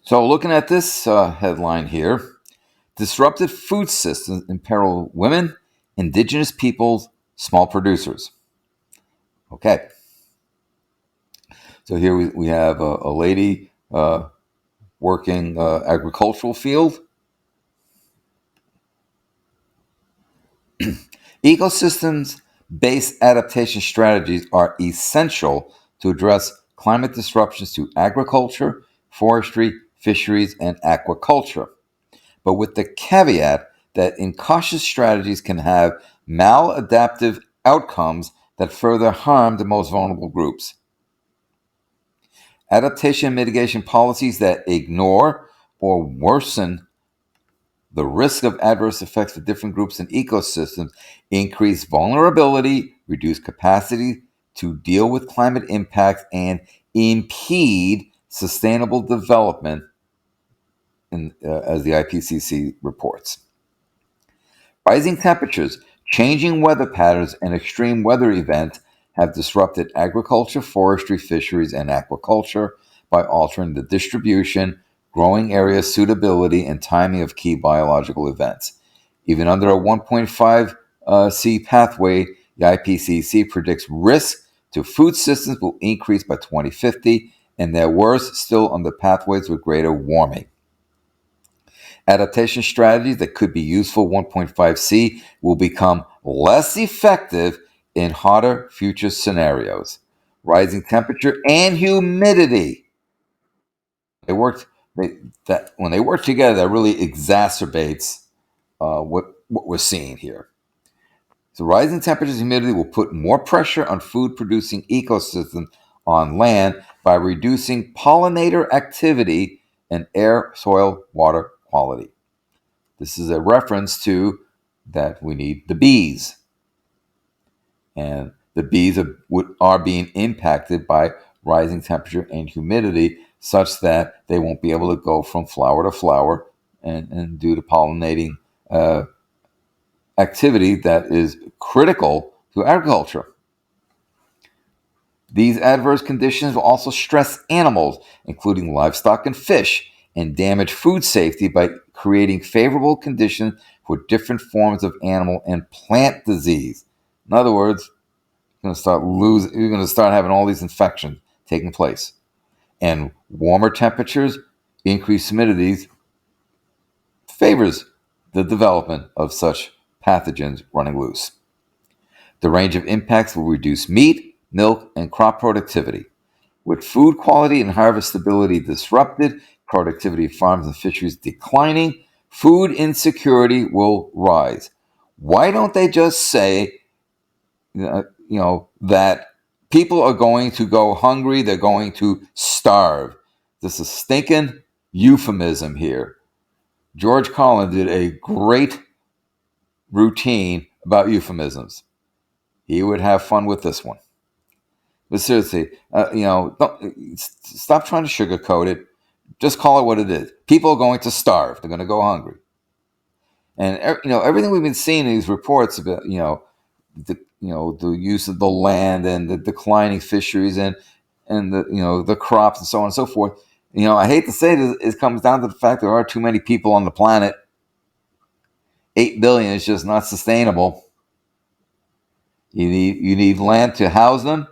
So, looking at this headline here, disrupted food systems imperil women, indigenous peoples, small producers. Okay, so here we have a lady working agricultural field. Ecosystems based adaptation strategies are essential to address climate disruptions to agriculture, forestry, fisheries, and aquaculture, but with the caveat that incautious strategies can have maladaptive outcomes that further harm the most vulnerable groups. Adaptation and mitigation policies that ignore or worsen the risk of adverse effects for different groups and ecosystems increase vulnerability, reduce capacity to deal with climate impacts, and impede sustainable development, as the IPCC reports. Rising temperatures, changing weather patterns, and extreme weather events have disrupted agriculture, forestry, fisheries, and aquaculture by altering the distribution, growing area suitability, and timing of key biological events. Even under a 1.5 C pathway, the IPCC predicts risk to food systems will increase by 2050, and they're worse still on the pathways with greater warming. Adaptation strategies that could be useful 1.5C will become less effective in hotter future scenarios. Rising temperature and humidity. They worked. When they work together, that really exacerbates what we're seeing here. So rising temperatures and humidity will put more pressure on food-producing ecosystems on land by reducing pollinator activity and air, soil, water quality. This is a reference to that we need the bees. And the bees are being impacted by rising temperature and humidity such that they won't be able to go from flower to flower and do the pollinating activity that is critical to agriculture. These adverse conditions will also stress animals, including livestock and fish, and damage food safety by creating favorable conditions for different forms of animal and plant disease. In other words, you're going to start having all these infections taking place. And warmer temperatures, increased humidities favors the development of such pathogens running loose. The range of impacts will reduce meat, milk, and crop productivity. With food quality and harvestability disrupted, productivity of farms and fisheries declining, food insecurity will rise. Why don't they just say, that people are going to go hungry, they're going to starve? This is stinking euphemism here. George Carlin did a great routine about euphemisms. He would have fun with this one. But seriously, stop trying to sugarcoat it. Just call it what it is. People are going to starve. They're going to go hungry. And everything we've been seeing in these reports about the use of the land and the declining fisheries and the crops and so on and so forth. I hate to say this, it comes down to the fact there are too many people on the planet. 8 billion is just not sustainable. You need land to house them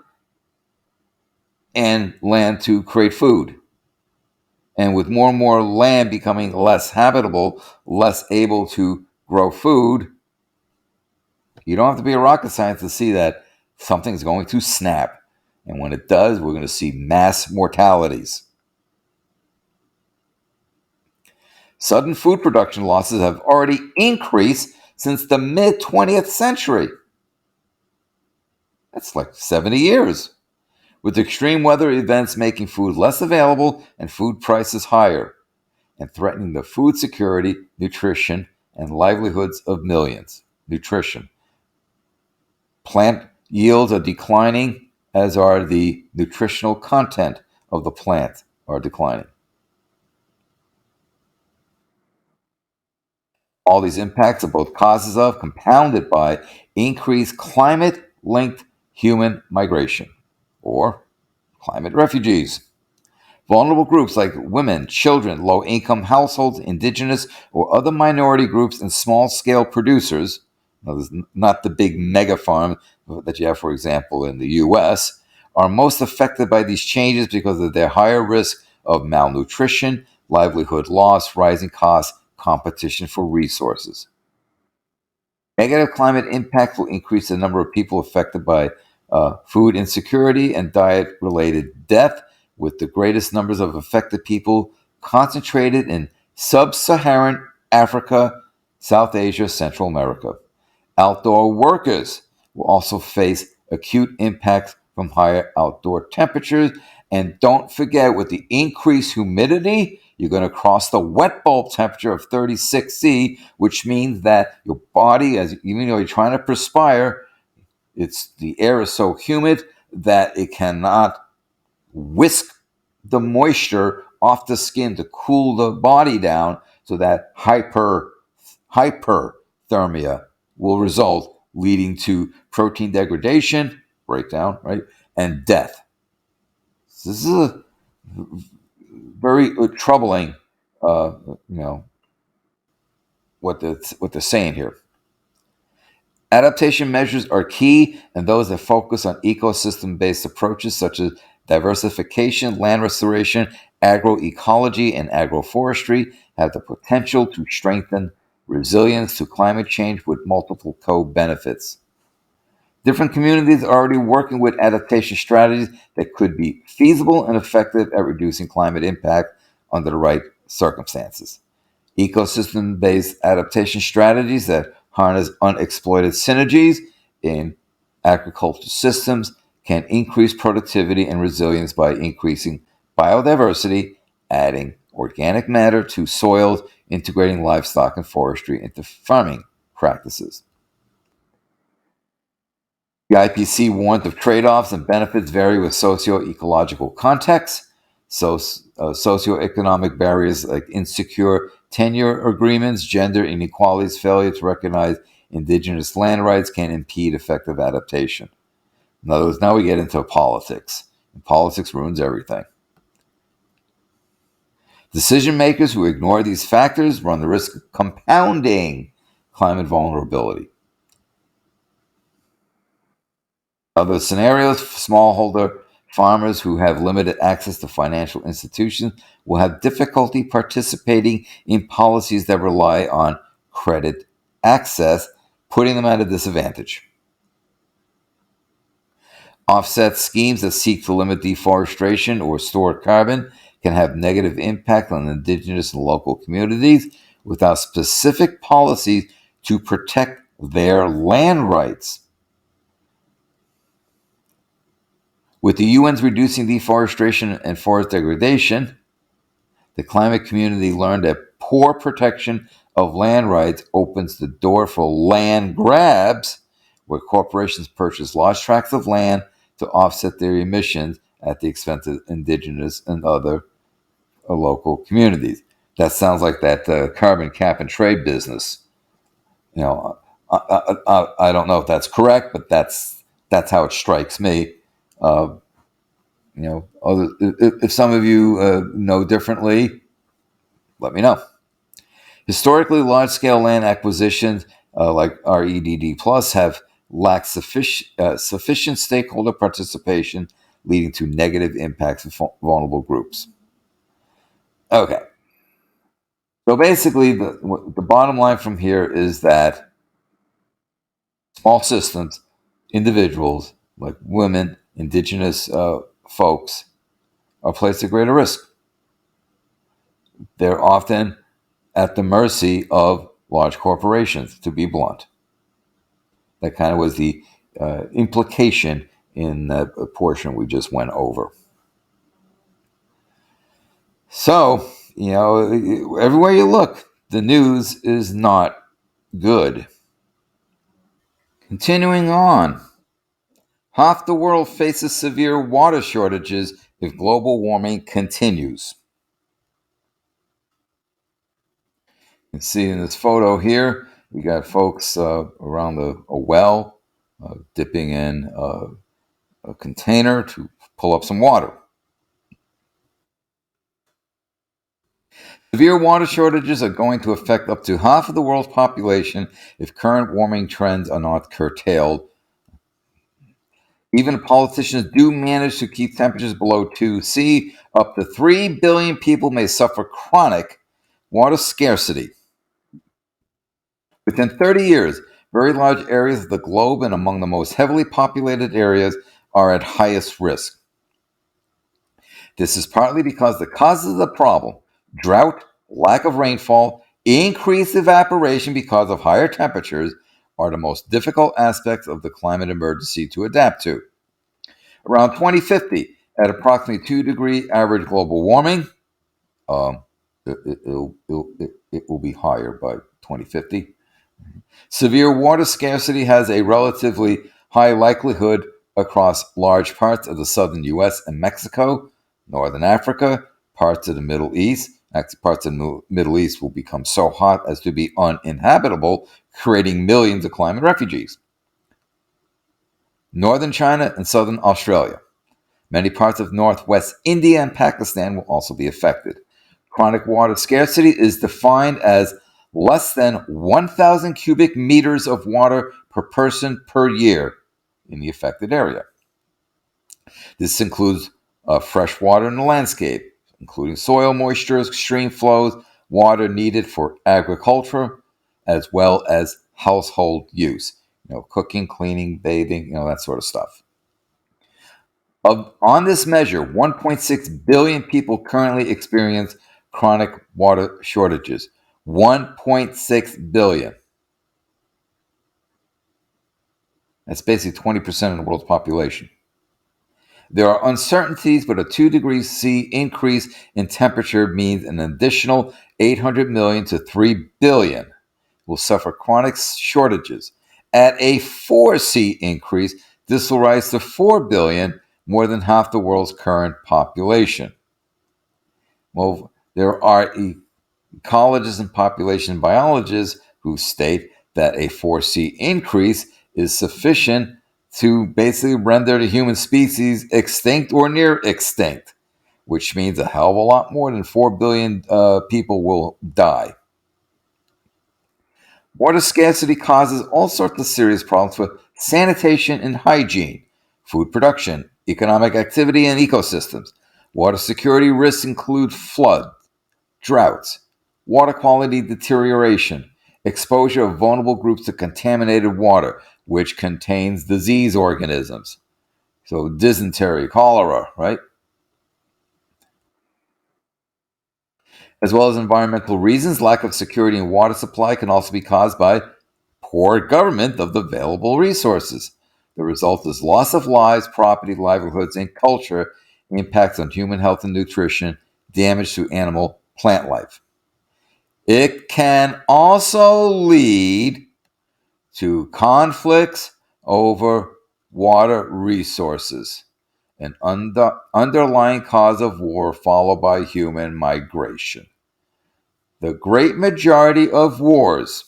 and land to create food. And with more and more land becoming less habitable, less able to grow food, you don't have to be a rocket scientist to see that something's going to snap. And when it does, we're going to see mass mortalities. Sudden food production losses have already increased since the mid-20th century. That's like 70 years. With extreme weather events making food less available and food prices higher, and threatening the food security, nutrition, and livelihoods of millions. Nutrition. Plant yields are declining, as are the nutritional content of the plant are declining. All these impacts are both causes of, compounded by, increased climate-linked human migration, or climate refugees. Vulnerable groups like women, children, low income households, indigenous or other minority groups, and small scale producers, now, this is not the big mega farm that you have, for example, in the US, are most affected by these changes because of their higher risk of malnutrition, livelihood loss, rising costs, competition for resources. Negative climate impact will increase the number of people affected by food insecurity and diet related death, with the greatest numbers of affected people concentrated in sub Saharan Africa, South Asia, Central America. Outdoor workers will also face acute impacts from higher outdoor temperatures. And don't forget, with the increased humidity, you're going to cross the wet bulb temperature of 36°C, which means that your body, as even though you're trying to perspire, it's the air is so humid that it cannot whisk the moisture off the skin to cool the body down, so that hyperthermia will result, leading to protein degradation, breakdown, right, and death. So this is a very troubling, you know, what they're saying here. Adaptation measures are key, and those that focus on ecosystem based approaches such as diversification, land restoration, agroecology, and agroforestry have the potential to strengthen resilience to climate change with multiple co benefits. Different communities are already working with adaptation strategies that could be feasible and effective at reducing climate impact under the right circumstances. Ecosystem based adaptation strategies that harness unexploited synergies in agricultural systems can increase productivity and resilience by increasing biodiversity, adding organic matter to soils, integrating livestock and forestry into farming practices. The IPCC warned of trade offs and benefits vary with socio ecological contexts. So, socioeconomic barriers like insecure tenure agreements, gender inequalities, failure to recognize indigenous land rights can impede effective adaptation. In other words, now we get into politics. And politics ruins everything. Decision makers who ignore these factors run the risk of compounding climate vulnerability. Other scenarios, smallholder farmers who have limited access to financial institutions will have difficulty participating in policies that rely on credit access, putting them at a disadvantage. Offset schemes that seek to limit deforestation or store carbon can have negative impact on indigenous and local communities without specific policies to protect their land rights. With the UN's reducing deforestation and forest degradation, the climate community learned that poor protection of land rights opens the door for land grabs, where corporations purchase large tracts of land to offset their emissions at the expense of indigenous and other local communities. That sounds like that carbon cap and trade business. You know, I don't know if that's correct, but that's how it strikes me. Uh, if some of you know differently, let me know. Historically, large-scale land acquisitions like REDD Plus have lacked sufficient stakeholder participation, leading to negative impacts of vulnerable groups. Okay, so basically, the bottom line from here is that small systems, individuals like women, indigenous folks, are placed at greater risk. They're often at the mercy of large corporations, to be blunt. That kind of was the implication in that portion we just went over. So, everywhere you look, the news is not good. Continuing on, half the world faces severe water shortages if global warming continues. You can see in this photo here, we got folks around a well dipping in a container to pull up some water. Severe water shortages are going to affect up to half of the world's population if current warming trends are not curtailed. Even if politicians do manage to keep temperatures below 2°C, up to 3 billion people may suffer chronic water scarcity. Within 30 years, very large areas of the globe and among the most heavily populated areas are at highest risk. This is partly because the causes of the problem, drought, lack of rainfall, increased evaporation because of higher temperatures, are the most difficult aspects of the climate emergency to adapt to. Around 2050, at approximately 2-degree average global warming, um, it will be higher by 2050. Severe water scarcity has a relatively high likelihood across large parts of the southern U.S. and Mexico, northern Africa, parts of the Middle East. Actually, parts of the Middle East will become so hot as to be uninhabitable, creating millions of climate refugees. Northern China and southern Australia. Many parts of northwest India and Pakistan will also be affected. Chronic water scarcity is defined as less than 1,000 cubic meters of water per person per year in the affected area. This includes fresh water in the landscape, including soil moisture, stream flows, water needed for agriculture, as well as household use, cooking, cleaning, bathing, that sort of stuff. On this measure, 1.6 billion people currently experience chronic water shortages. 1.6 billion. That's basically 20% of the world's population. There are uncertainties, but a 2 degrees C increase in temperature means an additional 800 million to 3 billion will suffer chronic shortages. At a 4C increase, this will rise to 4 billion, more than half the world's current population. Well, there are ecologists and population biologists who state that a 4C increase is sufficient to basically render the human species extinct or near extinct, which means a hell of a lot more than 4 billion people will die. Water scarcity causes all sorts of serious problems with sanitation and hygiene, food production, economic activity, and ecosystems. Water security risks include flood, droughts, water quality deterioration, exposure of vulnerable groups to contaminated water, which contains disease organisms. So dysentery, cholera, right? As well as environmental reasons, lack of security in water supply can also be caused by poor government of the available resources. The result is loss of lives, property, livelihoods, and culture, impacts on human health and nutrition, damage to animal plant life. It can also lead to conflicts over water resources, an underlying cause of war followed by human migration. The great majority of wars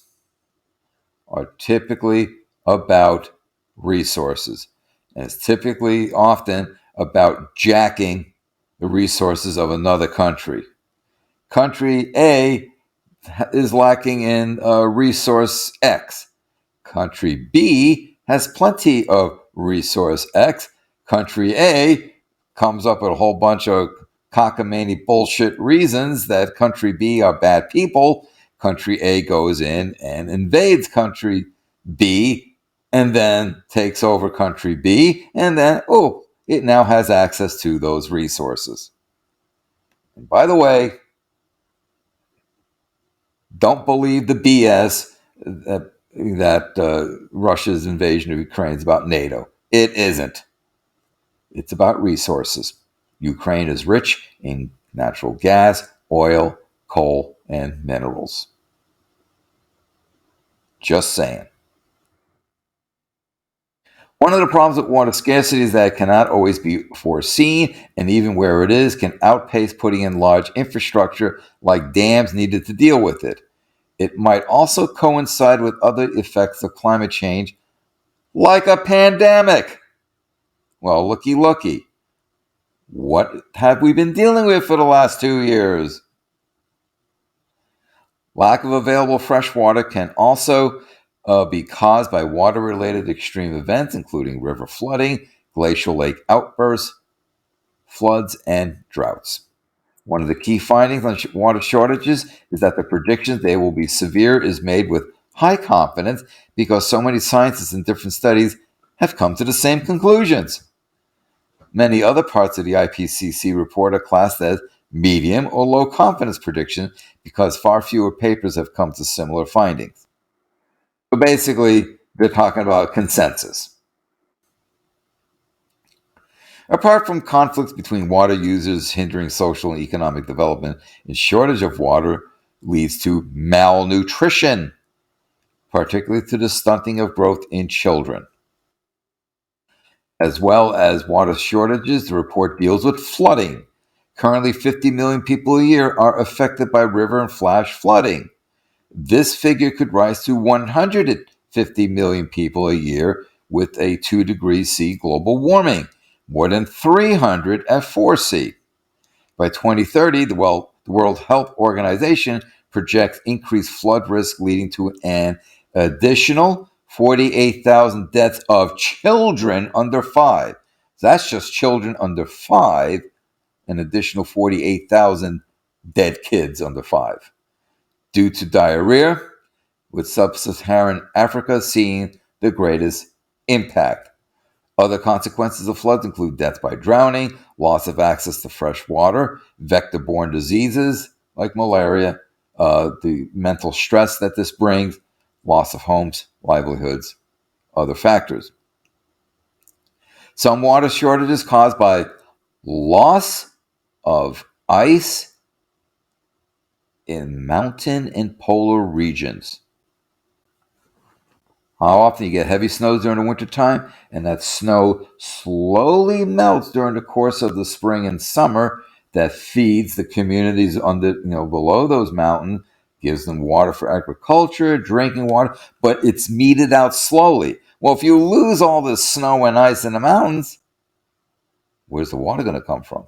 are typically about resources, and it's typically often about jacking the resources of another country. Country A is lacking in resource X. Country B has plenty of resource X. Country A comes up with a whole bunch of cockamamie bullshit reasons that country B are bad people. Country A goes in and invades country B and then takes over country B, and then, it now has access to those resources. And by the way, don't believe the BS that Russia's invasion of Ukraine is about NATO. It isn't. It's about resources. Ukraine is rich in natural gas, oil, coal, and minerals. Just saying. One of the problems with water scarcity is that it cannot always be foreseen, and even where it is, can outpace putting in large infrastructure like dams needed to deal with it. It might also coincide with other effects of climate change, like a pandemic. Well, looky. What have we been dealing with for the last 2 years? Lack of available fresh water can also be caused by water-related extreme events, including river flooding, glacial lake outbursts, floods, and droughts. One of the key findings on water shortages is that the prediction they will be severe is made with high confidence because so many scientists in different studies have come to the same conclusions. Many other parts of the IPCC report are classed as medium or low confidence prediction because far fewer papers have come to similar findings. So basically, they're talking about consensus. Apart from conflicts between water users hindering social and economic development, a shortage of water leads to malnutrition, particularly to the stunting of growth in children. As well as water shortages, the report deals with flooding. Currently, 50 million people a year are affected by river and flash flooding. This figure could rise to 150 million people a year with a 2 degrees C global warming, more than 300 at 4C. By 2030, the World Health Organization projects increased flood risk leading to an additional 48,000 deaths of children under 5. So that's just children under 5, an additional 48,000 dead kids under 5 due to diarrhea, with sub-Saharan Africa seeing the greatest impact. Other consequences of floods include death by drowning, loss of access to fresh water, vector-borne diseases like malaria, the mental stress that this brings, loss of homes, livelihoods, other factors. Some water shortages caused by loss of ice in mountain and polar regions. How often you get heavy snows during the wintertime, and that snow slowly melts during the course of the spring and summer. That feeds the communities below those mountains, gives them water for agriculture, drinking water, but it's meted out slowly. Well, if you lose all this snow and ice in the mountains, where's the water going to come from?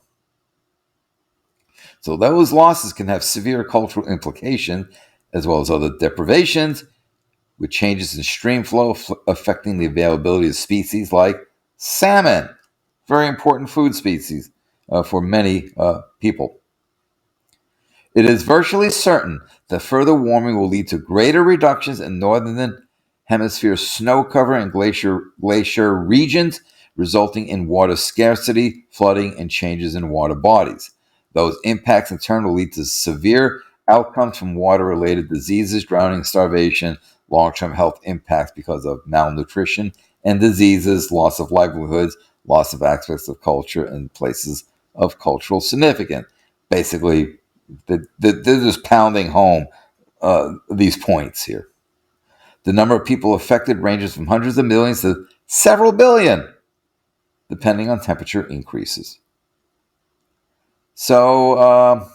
So those losses can have severe cultural implications, as well as other deprivations, with changes in stream flow affecting the availability of species like salmon, very important food species for many people. It is virtually certain that further warming will lead to greater reductions in northern hemisphere snow cover and glacier regions, resulting in water scarcity, flooding, and changes in water bodies. Those impacts in turn will lead to severe outcomes from water-related diseases, drowning, starvation, long-term health impacts because of malnutrition and diseases, loss of livelihoods, loss of aspects of culture and places of cultural significance. Basically, they're just pounding home these points here. The number of people affected ranges from hundreds of millions to several billion, depending on temperature increases. So,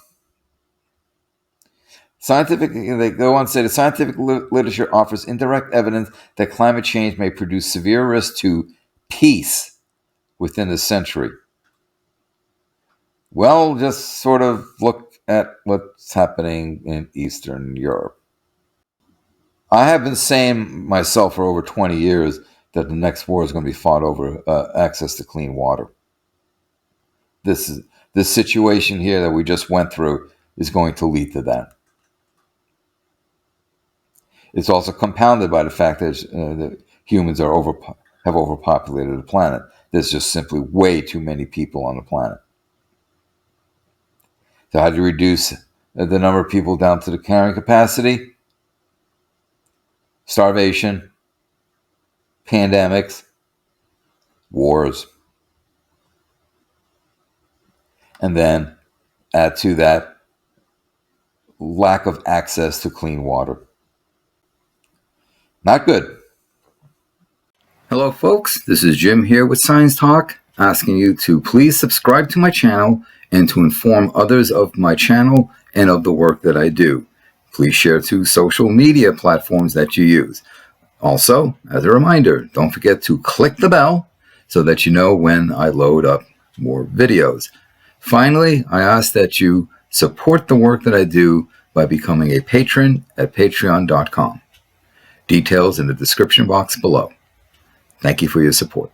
they go on to say the scientific literature offers indirect evidence that climate change may produce severe risk to peace within a century. Well, just sort of look at what's happening in Eastern Europe. I have been saying myself for over 20 years that the next war is going to be fought over access to clean water. This situation here that we just went through is going to lead to that. It's also compounded by the fact that humans have overpopulated the planet. There's just simply way too many people on the planet. So how do you reduce the number of people down to the carrying capacity? Starvation, pandemics, wars. And then add to that lack of access to clean water. Not good. Hello, folks. This is Jim here with Science Talk, asking you to please subscribe to my channel and to inform others of my channel and of the work that I do. Please share to social media platforms that you use. Also, as a reminder, don't forget to click the bell so that you know when I load up more videos. Finally, I ask that you support the work that I do by becoming a patron at patreon.com. Details in the description box below. Thank you for your support.